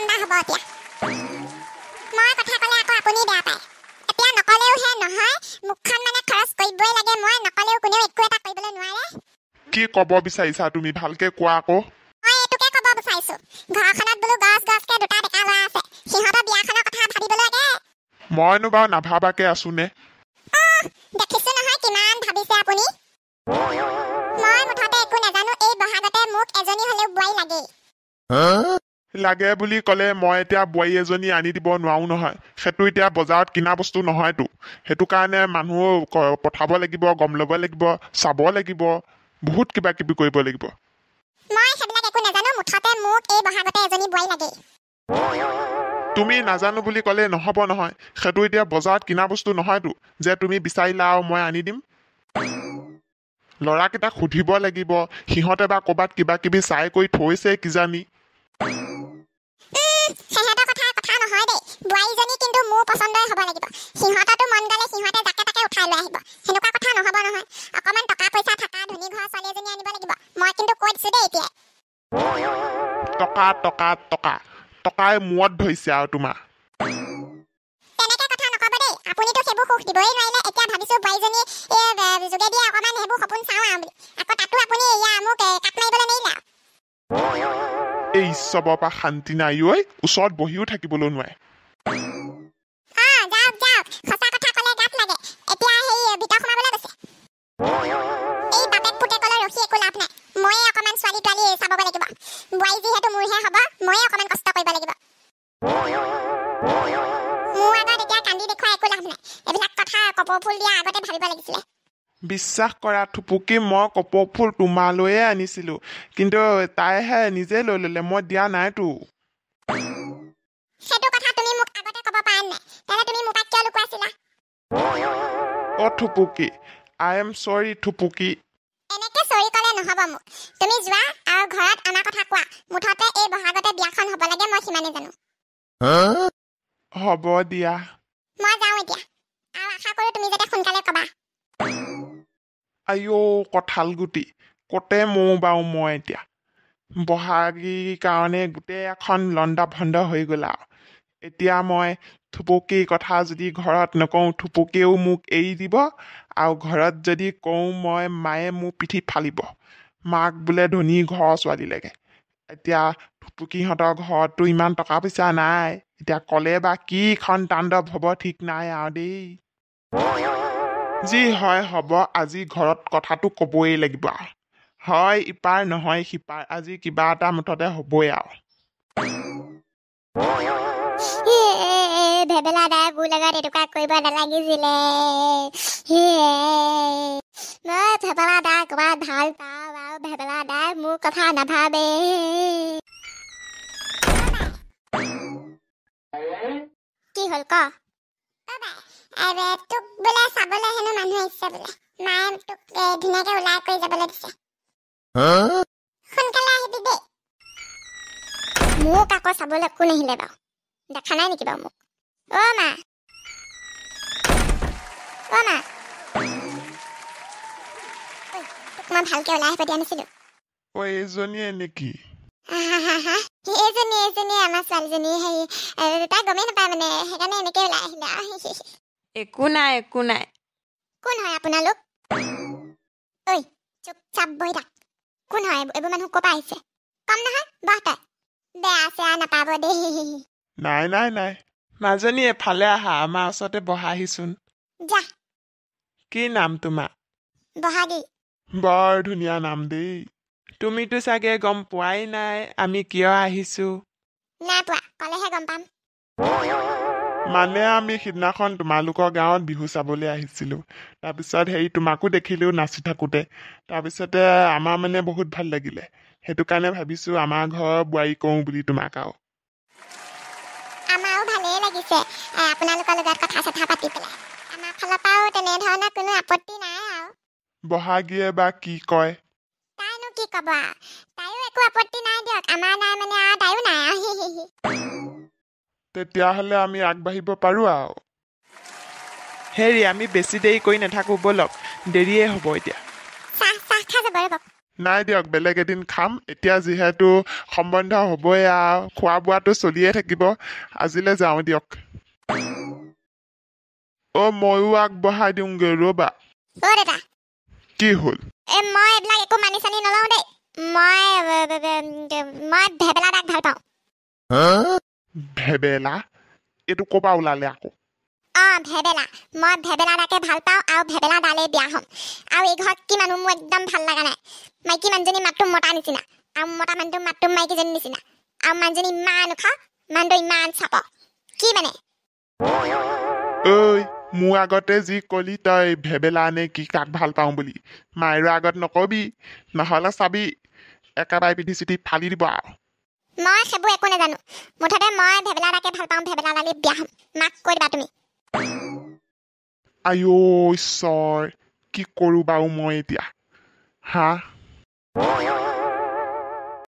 ঠাণ্ডা হ'ব এতিয়া মই কথা ক'লে আকৌ আপুনি বেয়া পায় এতিয়া নকলেও হে নহয় মুখখন মানে খৰচ কৰিবই লাগে মই নকলেও কোনেও একো এটা কৰিবলৈ নোৱাৰে কি ক'ব বিচাৰিছা তুমি ভালকে কোৱা আকৌ মই এটোকে ক'ব বিচাৰিছো ঘৰখনত বোলো গছকে দুটা ডেকা ল'ৰা আছে সিহঁতৰ বিয়াখনৰ কথা ভাবিব লাগে মইনো বাৰু নাভাবাকে আছোনে দেখিছো নহয় কিমান ভাবিছে আপুনি মই মুঠতে একো নাজানো এই বহাগতে মোক এজনী হলেও বোৱাৰী লাগে লাগে বুলি ক'লে মই এতিয়া বোৱাৰী এজনী আনি দিব নোৱাৰো নহয় সেইটো এতিয়া বজাৰত কিনা বস্তু নহয়তো সেইটো কাৰণে মানুহ পঠাব লাগিব গম ল'ব লাগিব চাব লাগিব বহুত কিবা কিবি কৰিব লাগিব মই সেইবিলাক একো নাজানো মুঠতে মোক এই বহাগতে এজনী বোৱাৰী লাগে তুমি নাজানো বুলি ক'লে নহ'ব নহয় সেইটো এতিয়া বজাৰত কিনা বস্তু নহয়তো যে তুমি বিচাৰিলা আৰু মই আনি দিম ল'ৰাকেইটাক সুধিব লাগিব সিহঁতে বা ক'ৰবাত কিবা কিবি চাই কৰি থৈছে কিজানি সেহেঁতৰ কথা নহয় দেই বোৱাৰীজনী কিন্তু মোৰ পচন্দই হ'ব লাগিব সিহঁততো মন গ'লে সিহঁতে যাকে তাকে উঠাই লৈ আহিব সেনেকুৱা কথা নহ'ব নহয় অকণমান টকা পইচা থকা ধনী ঘৰৰ ছোৱালী এজনী আনিব লাগিব মই কিন্তু কৈ দিছো দেই এতিয়া টকাই মূৰত ধৰিছে আৰু তোমাৰ তেনেকে কথা নক'ব দেই আপুনিতো সেইবোৰ সুখ দিবই নোৱাৰিলে এতিয়া ভাবিছো বোৱাৰীজনী যোগেদি অকণমান সেইবোৰ সপোন চাওঁ আৰু বুলি আকৌ তাতো আপুনি মোক কাট মাৰিবলৈ নেৰিলে এই চবৰ পৰা শান্তি নাই ঐ ওচৰত বহিও থাকিবলৈ নোৱাৰে যাওক সঁচা কথা ক'লে গাত লাগে এতিয়া সেই ভিতৰ সোমাবলৈ গৈছে এই বাপেক পুতেকলৈ ৰখি একো লাভ নাই ময়ে অকণমান ছোৱালী তোৱালী চাব লাগিব বোৱাৰী যিহেতু মোৰহে হ'ব ময়ে অকণমান কষ্ট কৰিব লাগিব মোৰ আগত এতিয়া কান্দি দেখুৱাই একো লাভ নাই এইবিলাক কথা কপৌ ফুল দিয়া আগতে ভাবিব লাগিছিলে বিশ্বাস কৰা থুপুকি মই কপৌ ফুল তোমালৈয়ে আনিছিলো কিন্তু তাইহে নিজে লৈ ল'লে মই দিয়া নাইতো সেইটো কথা তুমি মোক আগতে ক'ব পাৰা নাই তেনে তুমি মোক কিয় লুকুৱাইছিলা থুপুকি আই এম চৰি থুপুকি এনেকে চৰি ক'লে নহ'ব মোক তুমি যোৱা আৰু ঘৰত অনা কথা কোৱা মুঠতে এই বহাগতে বিয়াখন হ'ব লাগে মই সিমানেই জানো হ'ব দিয়া মই যাওঁ এতিয়া আৰু আশা কৰোঁ তুমি যাতে সোনকালে ক'বা আইঅ কঁঠাল গুটি কতে মৌ বাৰু মই এতিয়া বহাগীৰ কাৰণে গোটেই এখন লণ্ডা ভণ্ড হৈ গ'ল আৰু এতিয়া মই থুপুকিৰ কথা যদি ঘৰত নকওঁ থুপুকিয়েও মোক এৰি দিব আৰু ঘৰত যদি কওঁ মই মায়ে মোৰ পিঠিত ফালিব মাক বোলে ধনী ঘৰৰ ছোৱালী লাগে এতিয়া থুপুকিহঁতৰ ঘৰততো ইমান টকা পইচা নাই এতিয়া ক'লে বা কিখন তাণ্ডৱ হ'ব ঠিক নাই আৰু দেই যি হয় হ'ব আজি ঘৰত কথাটো ক'বই লাগিব হয় ইপাৰ নহয় সিপাৰ আজি কিবা এটা মুঠতে হ'বই আৰু ভেবেলা দাই মোৰ লগত এনেকুৱা কৰিব নালাগিছিলে মই ভেবেলা দাই ক'ৰবাত ভাল পাওঁ আৰু ভেবেলা দাই মোৰ কথা নাভাবে কি হ'ল ক তোক বোলে চাবলৈ হেনো মানুহ আহিছে বোলে মায়ে তোক ধুনীয়াকে ওলাই কৰি যাবলৈ দিছে সোনকালে আহিবি দেই মোক আকৌ চাবলৈ একো নাহিলে বাৰু দেখা নাই নেকি বাৰু মোক মা তোক মই ভালকে ওলাই আহিব দিয়া নাছিলো এইজনীয়ে নেকি এইজনী আমাৰ ছোৱালীজনী তাই গমেই নাপায় মানে সেইকাৰণে এনেকে ওলাই আহিলে একো নাই কোন হয় আপোনালোক ঐ চুপচাপ বহি থাক কোন হয় এইবোৰ মানুহ ক'ৰ পৰা আহিছে কম নহয় বহ তই বেয়া চেয়া নাপাব দেই নাই মাজনী এফালে আহা আমাৰ ওচৰতে বহাহিচোন যা কি নাম তোমাৰ বহাগী বৰ ধুনীয়া নাম দেই তুমিতো চাগে গম পোৱাই নাই আমি কিয় আহিছো নাই পোৱা ক'লেহে গম পাম মানে আমি সিদিনাখন তোমালোকৰ গাঁৱত বিহু চাবলৈ আহিছিলো তাৰপিছত তোমাকো দেখিলো নাচি থাকোতে তাৰপিছতে আমাৰ মানে বহুত ভাল লাগিলে সেইটো কাৰণে ভাবিছো আমাৰ ঘৰৰ বোৱাৰী কওঁ বুলি তোমাক আৰু আমাৰো ভালেই লাগিছে আপোনালোকৰ লগত কথা চথা পাতি পেলাই আমাৰ ফালৰ পৰাও তেনেধৰণৰ কোনো আপত্তি নাই আৰু বহাগীয়ে বা কি কয় তাইনো কি ক'ব তাইও একো আপত্তি নাই দিয়ক আমাৰ নাই মানে আৰু তাইও নাই তেতিয়াহ'লে আমি আগবাঢ়িব পাৰো আৰু হেৰি আমি বেছি দেৰি কৰি নাথাকো ব'লক দেৰিয়ে হ'ব এতিয়া চাহ খাই যাব ৰ'ব নাই দিয়ক বেলেগ এদিন খাম এতিয়া যিহেতু সম্বন্ধ হ'বই আৰু খোৱা বোৱাটো চলিয়ে থাকিব আজিলৈ যাওঁ দিয়ক ময়ো আগবঢ়াই দিওঁগৈ ৰ'বা অ' দেউতা কি হ'ল মই এইবিলাক একো মানি চানি নলওঁ দেই মই ভেবেলা দাক ভাল পাওঁ ভেবেলা এইটো ক'পা ওলালে আকৌ ভেবেলা মই ভেবেলা দাকে ভাল পাওঁ আৰু ভেবেলা দালে বিয়া হ'ম আৰু এই ঘৰত কি মানুহ মোৰ একদম ভাল লগা নাই মাইকী মানুহজনী মাতটো মতা নিচিনা আৰু মতা মানুহটো মাতটো মাইকীজনী নিচিনা আৰু মানুহজনী ইমান ওখ মানুহটো ইমান চাপ কি মানে ঐ মোৰ আগতে যি কলি তই ভেবেলা নে কি কাক ভাল পাওঁ বুলি মায়েৰ আগত নকবি নহ'লে চাবি একেবাৰে পিঠি চিঠি ফালি দিব আৰু মই সেইবোৰ একো নাজানো মুঠতে মই ভেবেলা দাকে ভাল পাওঁ ভেবেলা দালে বিয়া হ'ম মাক কৈ দিবা তুমি আইঅ ঈশ্বৰ কি কৰোঁ বাৰু মই এতিয়া হা